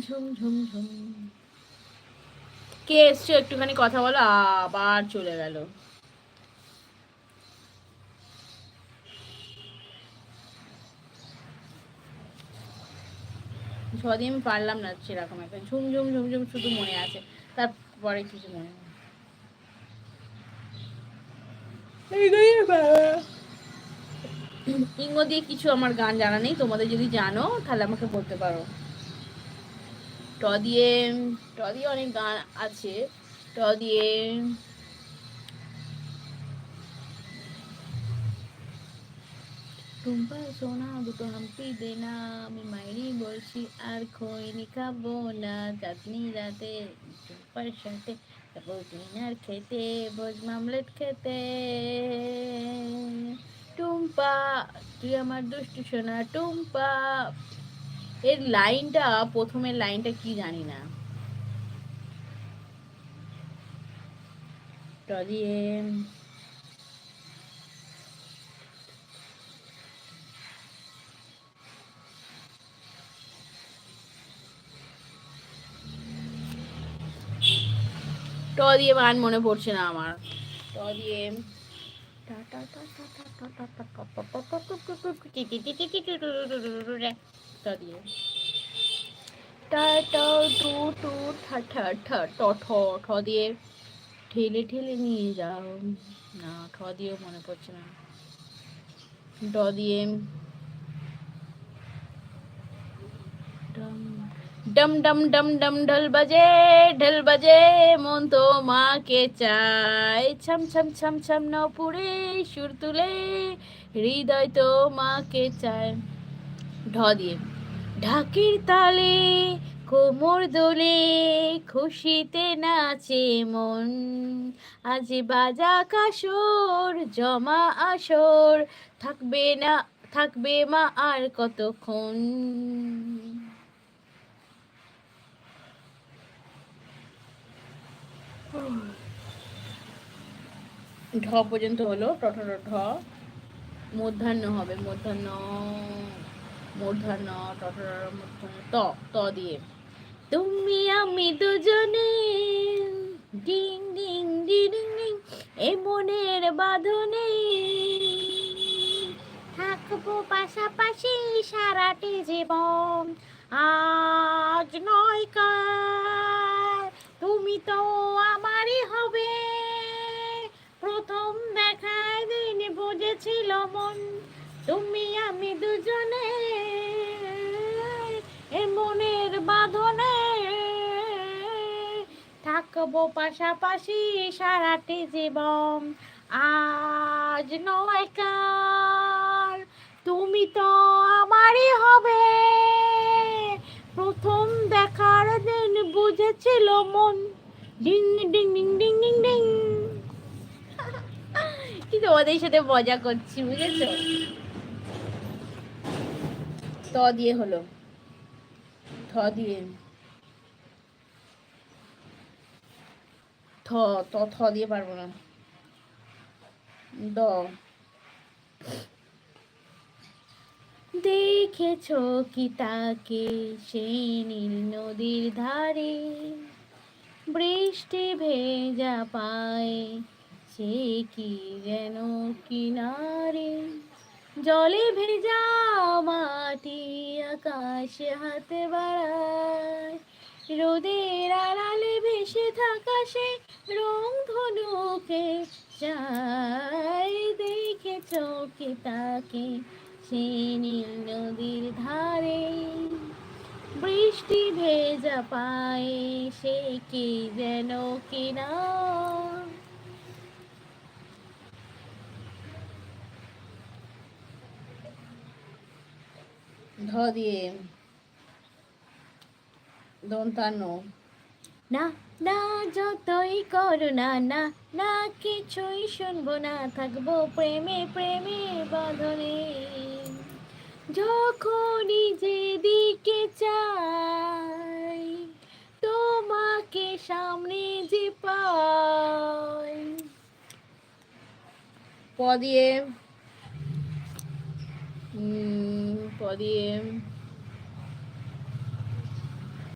ঝুম ঝুম ঝুম। কে এসছো একটুখানি কথা বলো, আবার চলে গেল। ছদিন পারলাম না সেরকম একটা ঝুমঝুম ঝুমঝুম শুধু মনে আছে, তারপরে কিছু মনে নেই। ইঙ্গ দিয়ে কিছু আমার গান জানা নেই, তোমাদের যদি জানো তাহলে আমাকে বলতে পারো। ট দিয়ে, ট দিয়ে অনেক গান আছে। ট দিয়ে টুম্পা সোনা দুটো হাম্পি দে না, আমি মাইরি বলছি আর খৈনি খাবো না, চাটনি রাতে টুম্পার সাথে তারপর ডিনার খেতে, ভোজ মামলেট খেতে। টুম্পা তুই আমার দুষ্টু সোনা টুম্পা। এর লাইনটা, প্রথমের লাইনটা কি জানি না। ট দিয়ে ট দিয়ে গান মনে পড়ছে না আমার। ট দিয়ে ট দিয়ে টা টা টু টু ঠা ঠা ঠা ট ঠ ঠ দিয়ে ঠেলে ঠেলে নিয়ে যাও না, ঠ দিয়ে মনে পড়ছে না। ড দিয়ে ডম ডম ডম ডম ঢোল বাজে, ঢোল বাজে মন তো মাকে চায়, ছম ছম ছম ছম নপুরে সুর তুলে হৃদয় তো মাকে চায়। ঢ দিয়ে ঢাকির তালে কোমর দোলে খুশিতে নাচে মন, আজ বাজা কাসর জমা আসর, থাকবে না থাকবে মা আর কতক্ষণ। ঢ পর্যন্ত হলো। ঠ ঠ ঠ, মূর্ধন্য হবে, মূর্ধন্য মূর্ধন্য ট ঠ মূর্ধন্য ত, ত দিয়ে তুমি আমি দুজনে ডিং ডিং ডিং ডিং এ মনের বাঁধনে থাকবো পাশাপাশি সারাটি জীবন, আজ নয় কাল তুমি তো আমারই হবে, প্রথম দেখায় দিন বুঝেছিল মন, তুমি আমি দুজনে এ মনের বাঁধনে থাকবো পাশাপাশি সারাটি জীবন, আজ নয় কাল তুমি তো আমারই হবে, প্রথম দেখার দিন বুঝেছিল মন, ding ding ding ding ding ding. কি তোমাদের সাথে মজা করছি বুঝেছো। ত দিয়ে হলো। থ দিয়ে থ, থ দিয়ে পারবো না। দ দেখেছো কি তাকে সেই নীল নদীর ধারে, বৃষ্টি ভেজা পায় সে কি যেন কিনারে, জলে ভেজা মাটি আকাশ হাতে বাড়ায়, রোদের আড়ালে ভেসে থাকা সে রং ধনুকে চাই, দেখেছো কি তাকে সে নীল নদীর ধারে, বৃষ্টি ভেজা পায়ে সে কি যেন কিনা। ধ দিয়ে দন্তান্ন না, না যতই করো না, না না কিছুই শুনবো না, থাকবো প্রেমে প্রেমে বাঁধনে, যখনই যেদিকে চাই তোমাকে সামনে যে পাই। প দিয়ে প দিয়ে